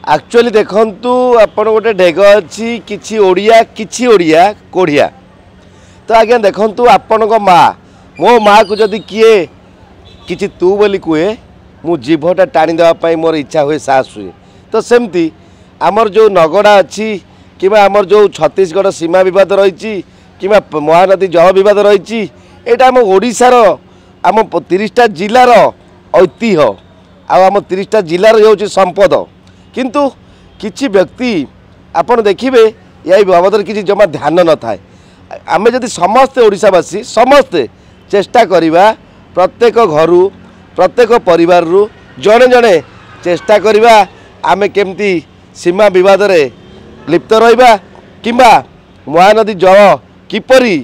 Actually देखंतु आपण गोटे ढेग अच्छी किछि ओडिया कोढ़िया तो आज्ञा देखंतु आपण माँ मो माँ को जदि किए किछि तू बोली कहे मु जीभटा टाणी देवाई मोर इच्छा हुए साहस हुए तो सेमती आमर जो नगड़ा अच्छी कि आमर जो छत्तीसगढ़ सीमा बद रही कि महानदी जल बद रही यहाँ आम ओडार आम 30टा जिलार ऐतिह्य आम 30टा जिलार हो संपद किंतु किछि व्यक्ति आपण देखिए यही बाबद किसी जमा ध्यान न थाए आम जदि समस्ते ओडिशावासी समस्ते चेष्टा करिबा प्रत्येक घर प्रत्येक परिवार जड़े जड़े चेष्टा करिबा आमे केमती सीमा विवाद रे लिप्त रहिबा किंबा महानदी जल किपरि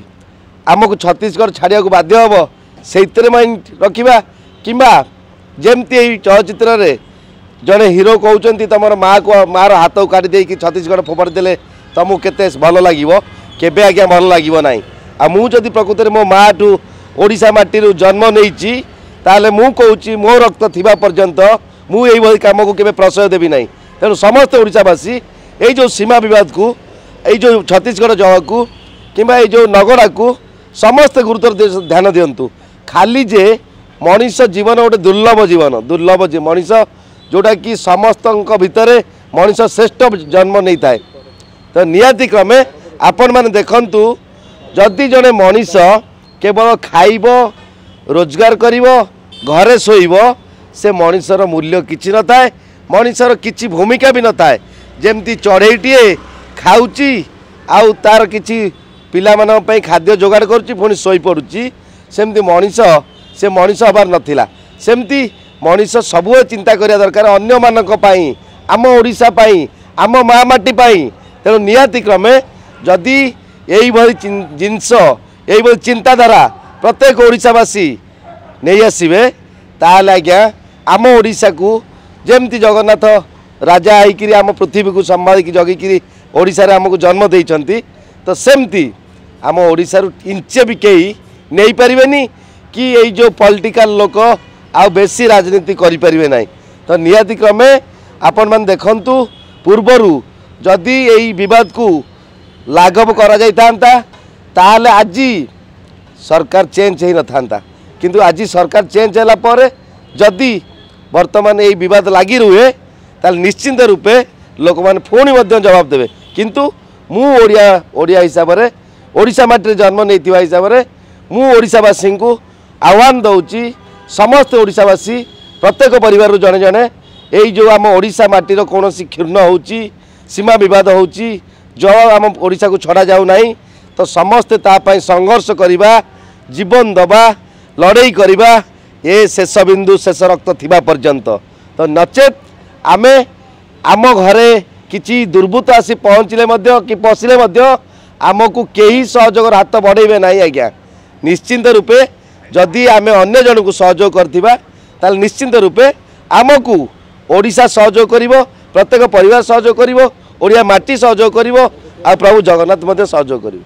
आमको छत्तीसगढ़ छाड़िया को बाध्य हम से माइंड रखा किंबा जेमती चलचित्र रे जड़े हिरो कहते तुम माँ को मार हाथ को काटी देकी छत्तीसगढ़ फोपाड़ी देले तुमको केते भल लगे केबे आज्ञा भल लगे ना आ मु जदि प्रकृत में मो माँ ठू ओडिशा माटी जन्म नहीं ताले मु कहूँ मो रक्त थिबा पर्यंत मु यही काम को केबे प्रश्रय देवी ना तेणु समस्त ओडिशावासी यही जो सीमा विवाद को यही जो छत्तीसगढ़ जल को किंबा जो नगड़ा को समस्त गुरुत्व ध्यान दिंतु खाली जे मनीष जीवन गोटे दुर्लभ मनीष जोटा कि समस्त भितर मनीष श्रेष्ठ जन्म नहीं थाए तो निहाती क्रमे आपण मैंने देखंतु जदि जड़े मनीष केवल खाइब रोजगार करिब घरे शोइब से मनीषर मूल्य किछि न थाए मनीषर किछि भूमिका भी न थाए जेमती चढ़ईटीए खाऊची आउ तार किछि पिला मानन पई खाद्य जोगाड़ करूची पुणी शोई पड़ुची सेमती मनीष से मनीष हबार नथिला सेमती मनीष सबुए चिंता करिया दरकार अन्य मानक पई आम ओडिशा पई आम माँ माटी पई तेणु निहाती क्रमे जदि यही भली जिनस यही भली चिंताधारा प्रत्येक ओडिशावासी नहीं आसबे ताल आज्ञा आम ओडिशा को जेमती जगन्नाथ राजा होकर आम पृथ्वी को संभालिक जगिकी ओडिशा रे आमको जन्म देइचंती तो सेमती आम ओडिशा इंचे भी कहीं नहीं पारिबेनी कि यही जो पॉलिटिकल लोक आ बेसी राजनीति करें ना तो निहाती क्रमे आपण मैंने देखंतु पूर्वरु जदि यही विवाद को लाघव करा जाइतांता ताले आज सरकार चेंज हो न किंतु आज सरकार चेंज होला पर जदि वर्तमान यही विवाद लगी रुहे ताले निश्चिंत रूपे लोक मैंने पुणी जवाब देवे किंतु मु ओडिया हिसाब से ओडिशा माटी जन्म नहीं हिसाब से मु ओडिशावासी को आह्वान दौची समस्त ओडिशावासी प्रत्येक परिवार जड़े जड़े यही जो आम ओडिशा माटीर कौन क्षीर्ण होची सीमा विवाद होची जल आम ओडिशा को छड़ा जाऊ नहीं तो समस्ते तापाई संघर्ष करिबा जीवन दबा लड़ाई करिबा ये शेष बिंदु शेष रक्त थिबा पर्यंत तो नचेत आमे आम घरे किछि दुर्बृत्त आसी पहुँचले कि पशिले आमको कहीं सहयोग हाथ बढ़ेबे नहीं आज्ञा निश्चिंत रूपे जदि आमे अन्य जन को सहयोग करथिबा ताल निश्चिंत रूपे आमको ओडिशा सहयोग करिवो प्रत्येक परिवार सहयोग करिवो ओडिया माटी सहयोग करिवो आ प्रभु जगन्नाथ मध्य सहयोग करिवो।